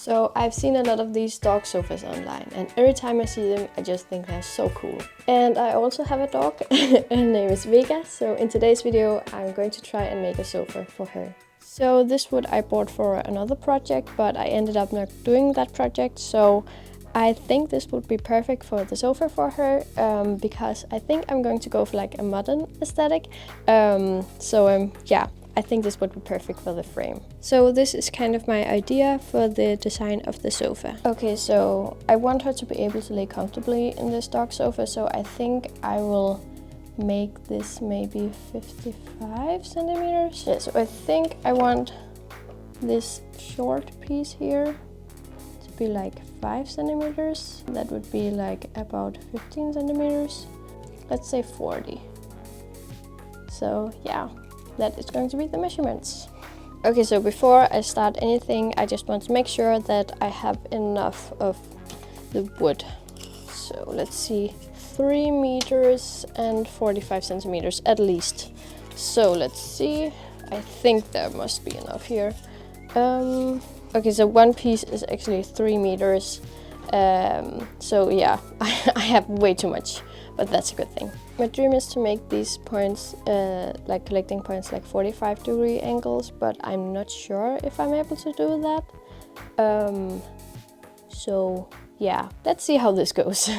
So I've seen a lot of these dog sofas online, and every time I see them I just think they're so cool. And I also have a dog, her name is Vega, so in today's video I'm going to try and make a sofa for her. So this wood I bought for another project, but I ended up not doing that project, so I think this would be perfect for the sofa for her, because I think I'm going to go for like a modern aesthetic. Yeah, I think this would be perfect for the frame. So this is kind of my idea for the design of the sofa. Okay, so I want her to be able to lay comfortably in this dog sofa, so I think I will make this maybe 55 centimeters. Yeah, so I think I want this short piece here to be like 5 centimeters. That would be like about 15 centimeters. Let's say 40. So yeah, that is going to be the measurements. Okay, so before I start anything, I just want to make sure that I have enough of the wood. So let's see, 3 meters and 45 centimeters at least. So let's see, I think there must be enough here. Okay, so one piece is actually 3 meters. So yeah, I have way too much, but that's a good thing. My dream is to make these points, like collecting points, like 45-degree angles, but I'm not sure if I'm able to do that. So yeah, let's see how this goes.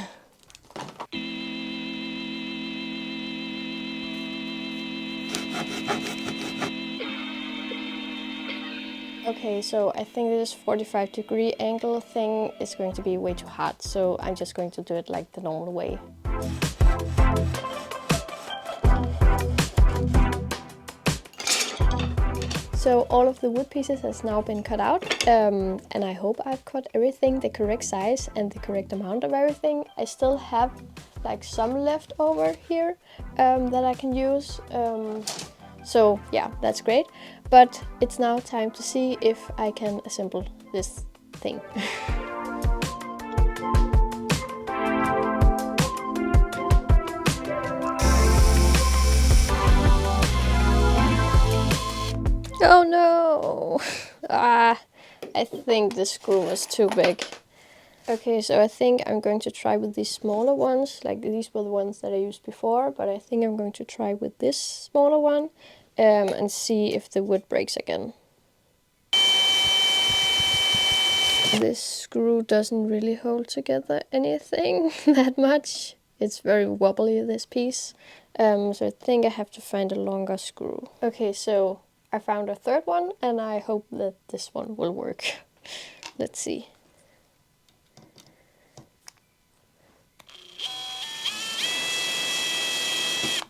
Okay, so I think this 45-degree angle thing is going to be way too hard, so I'm just going to do it like the normal way. So all of the wood pieces has now been cut out, and I hope I've cut everything the correct size and the correct amount of everything. I still have like some left over here that I can use. So yeah, that's great. But it's now time to see if I can assemble this thing. Oh no! I think the screw was too big. Okay, so I think I'm going to try with these smaller ones. Like these were the ones that I used before, but I think I'm going to try with this smaller one and see if the wood breaks again. This screw doesn't really hold together anything that much. It's very wobbly, this piece. So I think I have to find a longer screw. Okay, so I found a third one and I hope that this one will work. Let's see.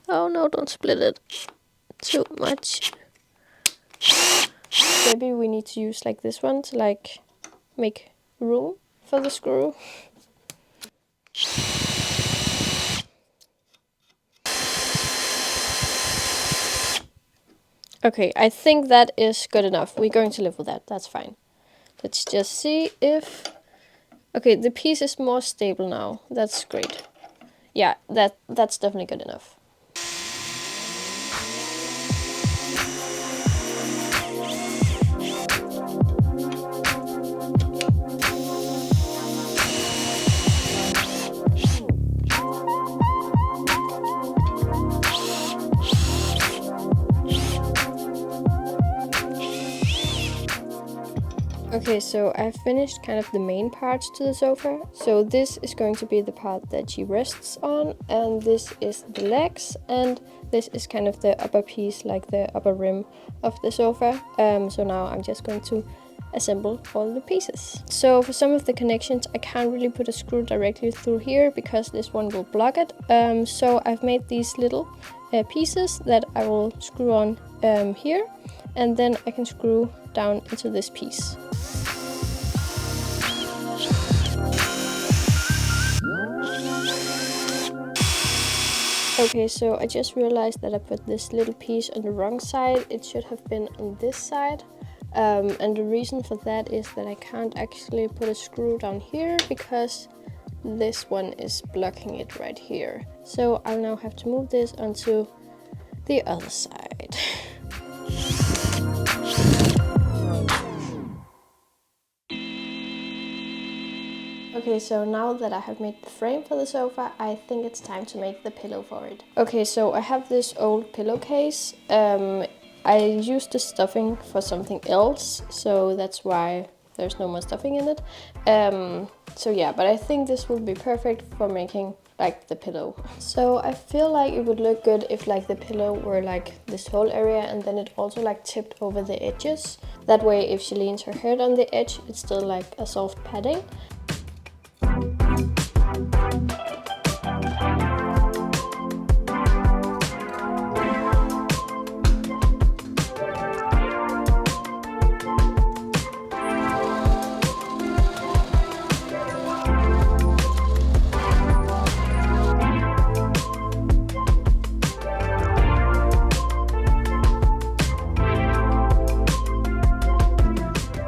Oh no, don't split it too much. Maybe we need to use like this one to like make room for the screw. Okay, I think that is good enough. We're going to live with that, that's fine. Let's just see if... Okay, the piece is more stable now, that's great. Yeah, that's definitely good enough. Okay, so I've finished kind of the main parts to the sofa. So this is going to be the part that she rests on, and this is the legs, and this is kind of the upper piece, like the upper rim of the sofa. So now I'm just going to assemble all the pieces. So for some of the connections I can't really put a screw directly through here because this one will block it. So I've made these little pieces that I will screw on here, and then I can screw down into this piece. Okay, so I just realized that I put this little piece on the wrong side. It should have been on this side. And the reason for that is that I can't actually put a screw down here because this one is blocking it right here. So I'll now have to move this onto the other side. Okay, so now that I have made the frame for the sofa, I think it's time to make the pillow for it. Okay, so I have this old pillowcase. I used the stuffing for something else, so that's why there's no more stuffing in it. So yeah, but I think this would be perfect for making like the pillow. So I feel like it would look good if like the pillow were like this whole area and then it also like tipped over the edges. That way if she leans her head on the edge, it's still like a soft padding.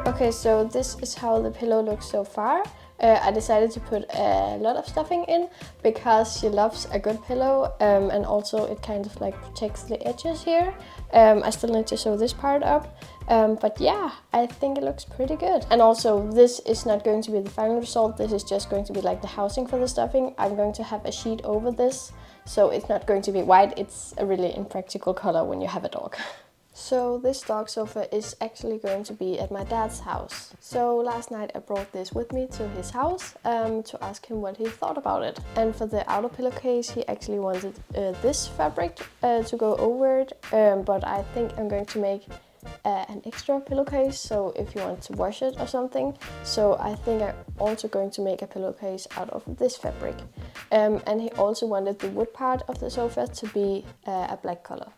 Okay, so this is how the pillow looks so far. I decided to put a lot of stuffing in because she loves a good pillow, and also it kind of like protects the edges here. I still need to sew this part up, but yeah, I think it looks pretty good. And also this is not going to be the final result, this is just going to be like the housing for the stuffing. I'm going to have a sheet over this, so it's not going to be white. It's a really impractical color when you have a dog. So this dog sofa is actually going to be at my dad's house. So last night I brought this with me to his house to ask him what he thought about it. And for the outer pillowcase he actually wanted this fabric to go over it, but I think I'm going to make an extra pillowcase, so if you want to wash it or something. So I think I'm also going to make a pillowcase out of this fabric. And he also wanted the wood part of the sofa to be a black color.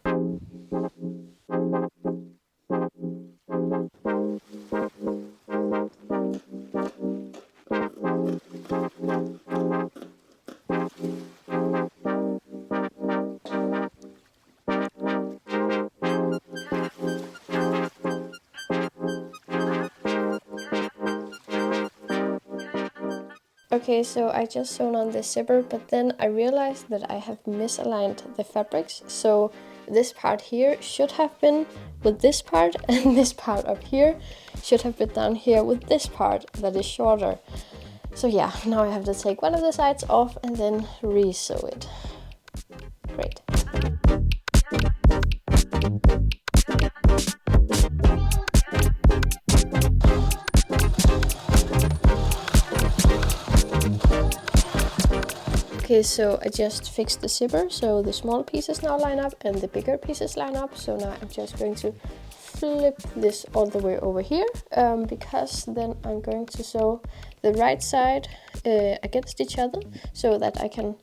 Okay, so I just sewn on this zipper, but then I realized that I have misaligned the fabrics. So this part here should have been with this part, and this part up here should have been down here with this part that is shorter. So yeah, now I have to take one of the sides off and then re-sew it. Great. Okay, so I just fixed the zipper, so the small pieces now line up and the bigger pieces line up. So now I'm just going to flip this all the way over here, because then I'm going to sew the right side against each other so that I can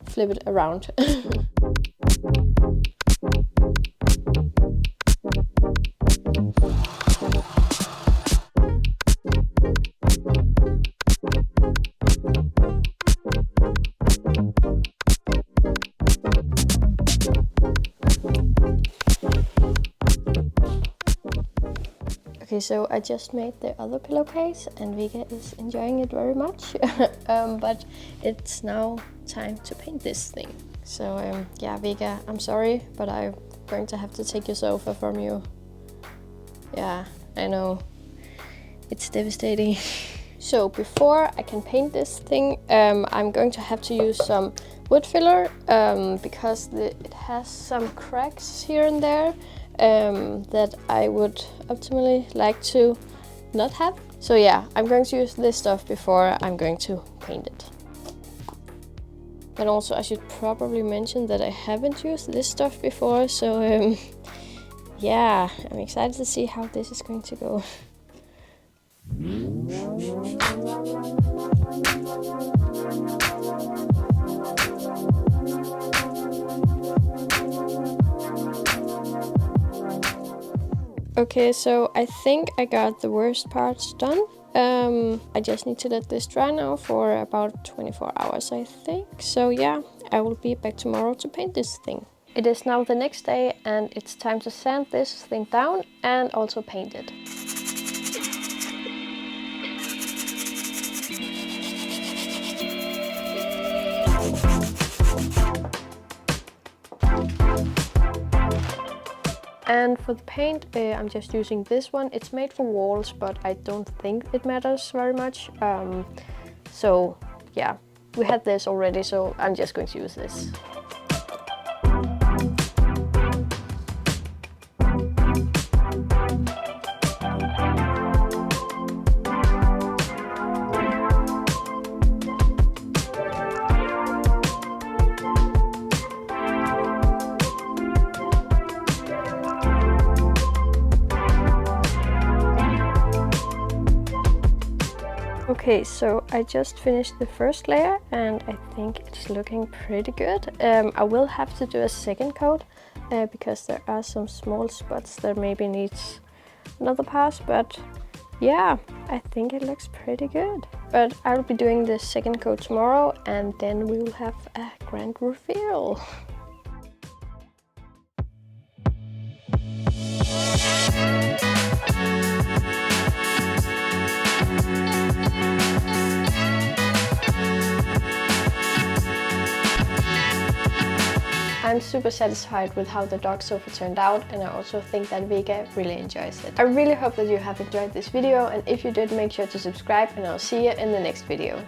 flip it around. Okay, so I just made the other pillowcase and Vega is enjoying it very much. But it's now time to paint this thing. So yeah, Vega, I'm sorry, but I'm going to have to take your sofa from you. Yeah, I know. It's devastating. So before I can paint this thing, I'm going to have to use some wood filler because it has some cracks here and there that I would optimally like to not have. So yeah, I'm going to use this stuff before I'm going to paint it. And also I should probably mention that I haven't used this stuff before, so yeah, I'm excited to see how this is going to go. Okay, so I think I got the worst parts done. I just need to let this dry now for about 24 hours, I think. So yeah, I will be back tomorrow to paint this thing. It is now the next day and it's time to sand this thing down and also paint it. And for the paint, I'm just using this one. It's made for walls, but I don't think it matters very much. So yeah, we had this already, so I'm just going to use this. Okay, so I just finished the first layer and I think it's looking pretty good. I will have to do a second coat because there are some small spots that maybe needs another pass, but yeah, I think it looks pretty good. But I'll be doing the second coat tomorrow and then we will have a grand reveal. I'm super satisfied with how the dog sofa turned out, and I also think that Vega really enjoys it. I really hope that you have enjoyed this video, and if you did, make sure to subscribe and I'll see you in the next video.